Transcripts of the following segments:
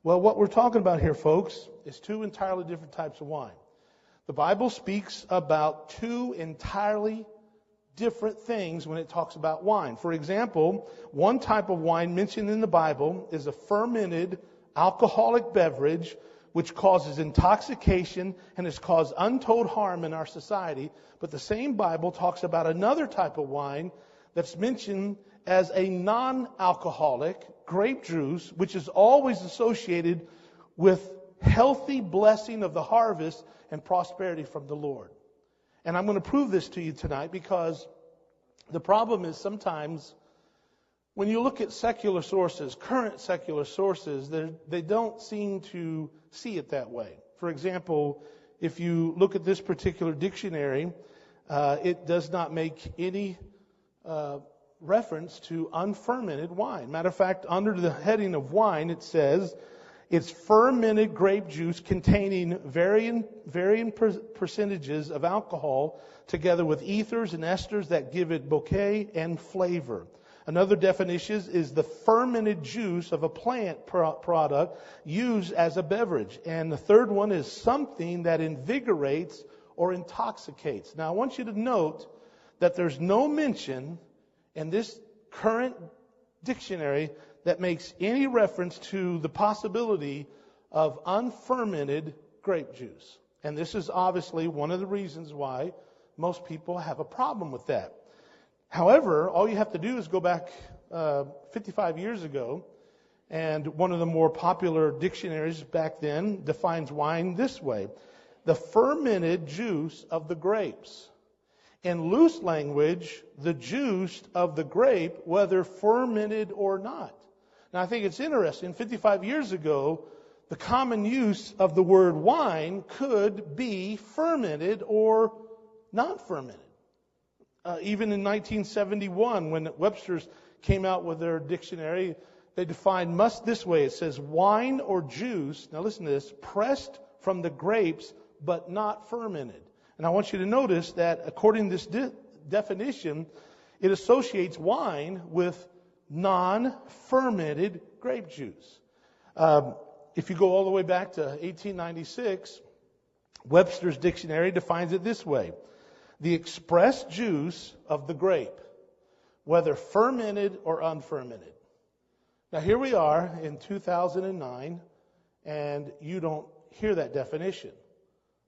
Well, what we're talking about here, folks, is two entirely different types of wine. The Bible speaks about two entirely different things when it talks about wine. For example, one type of wine mentioned in the Bible is a fermented alcoholic beverage which causes intoxication and has caused untold harm in our society. But the same Bible talks about another type of wine that's mentioned as a non-alcoholic grape juice, which is always associated with healthy blessing of the harvest and prosperity from the Lord. And I'm going to prove this to you tonight, because the problem is sometimes when you look at secular sources, current secular sources, they don't seem to see it that way. For example, if you look at this particular dictionary, it does not make any reference to unfermented wine. Matter of fact, under the heading of wine, it says it's fermented grape juice containing varying percentages of alcohol together with ethers and esters that give it bouquet and flavor. Another definition is the fermented juice of a plant product used as a beverage. And the third one is something that invigorates or intoxicates. Now, I want you to note that there's no mention in this current dictionary that makes any reference to the possibility of unfermented grape juice. And this is obviously one of the reasons why most people have a problem with that. However, all you have to do is go back 55 years ago, and one of the more popular dictionaries back then defines wine this way: the fermented juice of the grapes. In loose language, the juice of the grape, whether fermented or not. Now, I think it's interesting. 55 years ago, the common use of the word wine could be fermented or not fermented. Even in 1971, when Webster's came out with their dictionary, they defined must this way. It says wine or juice, now listen to this, pressed from the grapes but not fermented. And I want you to notice that according to this definition, it associates wine with non-fermented grape juice. If you go all the way back to 1896, Webster's dictionary defines it this way: the expressed juice of the grape, whether fermented or unfermented. Now here we are in 2009, and you don't hear that definition.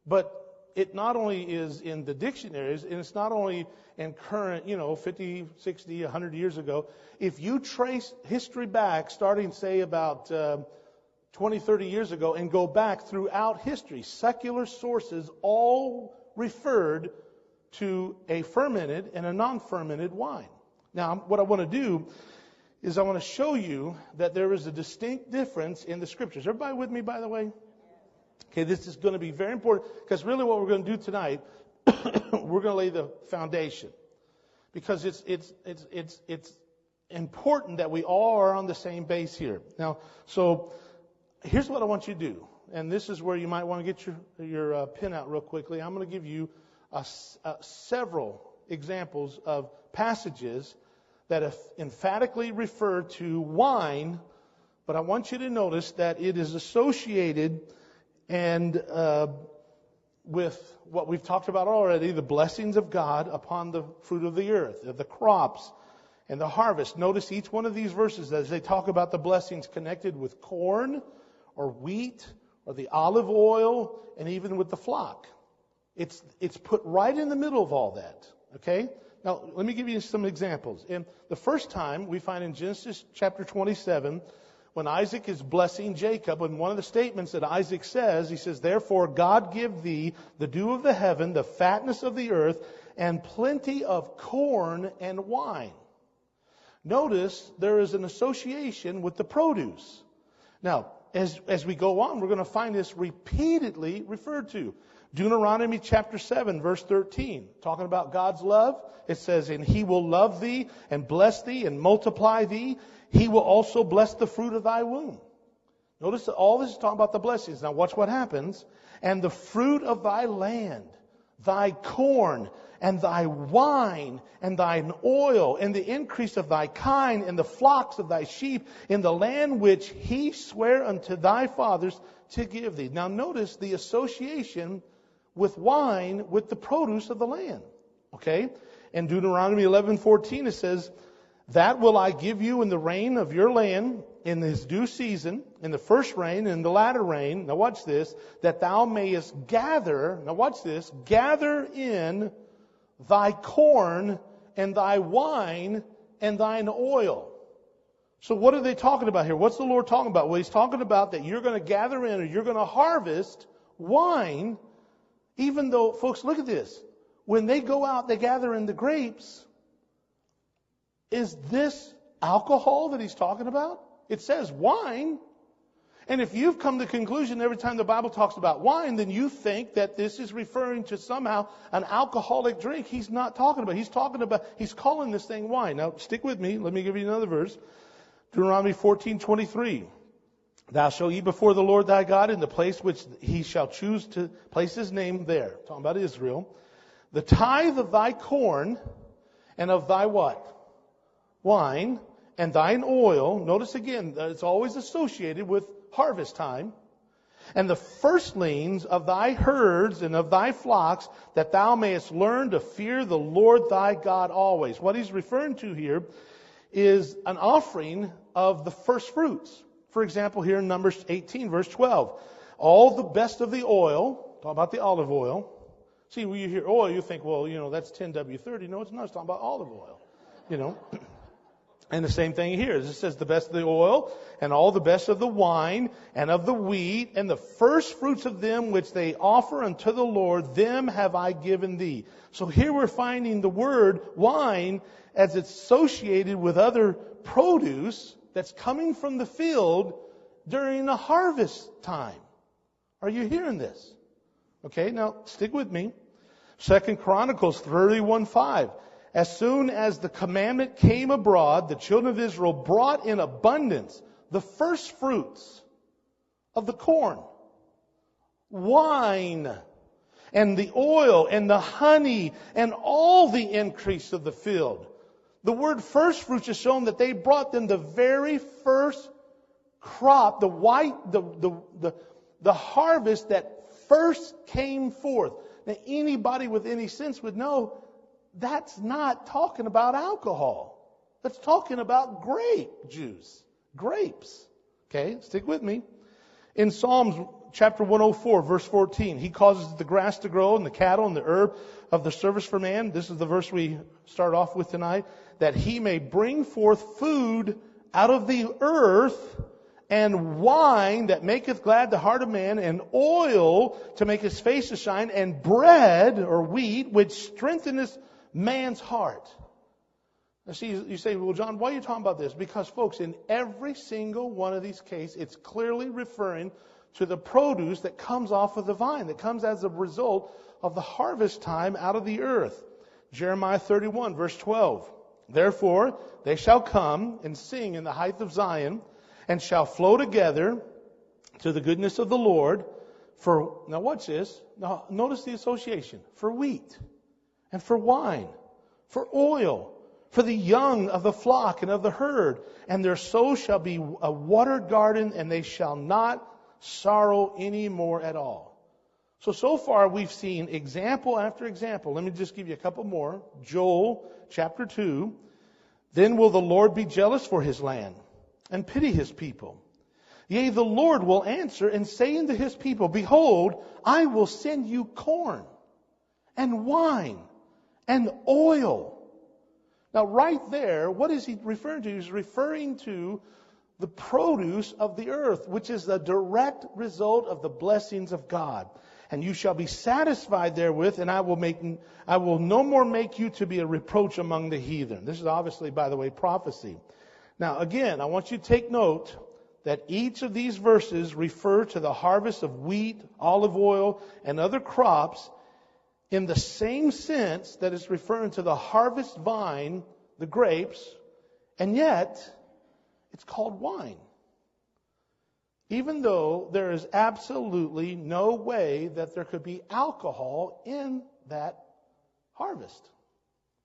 But it not only is in the dictionaries, and it's not only in current, 50, 60, 100 years ago. If you trace history back, starting, say, about 20, 30 years ago, and go back throughout history, secular sources all referred to a fermented and a non-fermented wine. Now, what I want to do is I want to show you that there is a distinct difference in the Scriptures. Everybody with me, by the way? Okay, this is going to be very important, because really what we're going to do tonight, we're going to lay the foundation, because it's important that we all are on the same base here. Now, so here's what I want you to do, and this is where you might want to get your pen out real quickly. I'm going to give you several examples of passages that emphatically refer to wine, but I want you to notice that it is associated and with what we've talked about already, the blessings of God upon the fruit of the earth, the crops and the harvest. Notice each one of these verses as they talk about the blessings connected with corn or wheat or the olive oil and even with the flock. It's put right in the middle of all that. Okay? Now, let me give you some examples. And the first time we find in Genesis chapter 27, when Isaac is blessing Jacob, and one of the statements that Isaac says, he says, "Therefore God give thee the dew of the heaven, the fatness of the earth, and plenty of corn and wine." Notice there is an association with the produce. Now, as we go on, we're going to find this repeatedly referred to. Deuteronomy chapter 7, verse 13, talking about God's love. It says, "And he will love thee and bless thee and multiply thee. He will also bless the fruit of thy womb." Notice that all this is talking about the blessings. Now watch what happens. "And the fruit of thy land, thy corn, and thy wine, and thine oil, and the increase of thy kine, and the flocks of thy sheep, in the land which he sware unto thy fathers to give thee. Now notice the association with wine with the produce of the land. Okay? In Deuteronomy 11:14 it says, that will I give you in the rain of your land, in his due season, in the first rain, and in the latter rain. Now watch this. That thou mayest gather, now watch this, gather in thy corn and thy wine and thine oil. So what are they talking about here? What's the Lord talking about? Well, He's talking about that you're going to gather in, or you're going to harvest wine, even though, folks, look at this. When they go out, they gather in the grapes. Is this alcohol that He's talking about? It says wine. And if you've come to the conclusion every time the Bible talks about wine, then you think that this is referring to somehow an alcoholic drink. He's not talking about. He's calling this thing wine. Now, stick with me. Let me give you another verse. Deuteronomy 14:23. Thou shalt eat before the Lord thy God in the place which He shall choose to place His name there. Talking about Israel. The tithe of thy corn and of thy what? Wine, and thine oil. Notice again, it's always associated with harvest time. And the firstlings of thy herds and of thy flocks, that thou mayest learn to fear the Lord thy God always. What he's referring to here is an offering of the first fruits. For example, here in Numbers 18, verse 12. All the best of the oil, talk about the olive oil. See, when you hear oil, you think, well, that's 10W30. No, it's not. It's talking about olive oil, And the same thing here. It says the best of the oil, and all the best of the wine, and of the wheat, and the first fruits of them which they offer unto the Lord, them have I given thee. So here we're finding the word wine as it's associated with other produce that's coming from the field during the harvest time. Are you hearing this? Okay, now stick with me. 2 Chronicles 31:5. As soon as the commandment came abroad, the children of Israel brought in abundance the first fruits of the corn, wine, and the oil, and the honey, and all the increase of the field. The word first fruits is shown that they brought them the very first crop, the harvest that first came forth. Now, anybody with any sense would know that's not talking about alcohol. That's talking about grape juice. Grapes. Okay, stick with me. In Psalms chapter 104, verse 14, He causes the grass to grow and the cattle and the herb of the service for man. This is the verse we start off with tonight. That He may bring forth food out of the earth, and wine that maketh glad the heart of man, and oil to make his face to shine, and bread or wheat which strengtheneth man's heart. Now see, you say, well, John, why are you talking about this? Because, folks, in every single one of these cases, it's clearly referring to the produce that comes off of the vine, that comes as a result of the harvest time out of the earth. Jeremiah 31, verse 12. Therefore, they shall come and sing in the height of Zion, and shall flow together to the goodness of the Lord. For, now watch this. Now notice the association. For wheat, and for wine, for oil, for the young of the flock and of the herd. And their soul shall be a watered garden, and they shall not sorrow any more at all. So far we've seen example after example. Let me just give you a couple more. Joel chapter 2. Then will the Lord be jealous for His land, and pity His people. Yea, the Lord will answer and say unto His people, Behold, I will send you corn, and wine, and oil. Now right there, what is He referring to? He's referring to the produce of the earth, which is a direct result of the blessings of God. And you shall be satisfied therewith, and I will no more make you to be a reproach among the heathen. This is obviously, by the way, prophecy. Now again, I want you to take note that each of these verses refer to the harvest of wheat, olive oil, and other crops in the same sense that it's referring to the harvest vine, the grapes, and yet it's called wine. Even though there is absolutely no way that there could be alcohol in that harvest.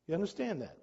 You understand that?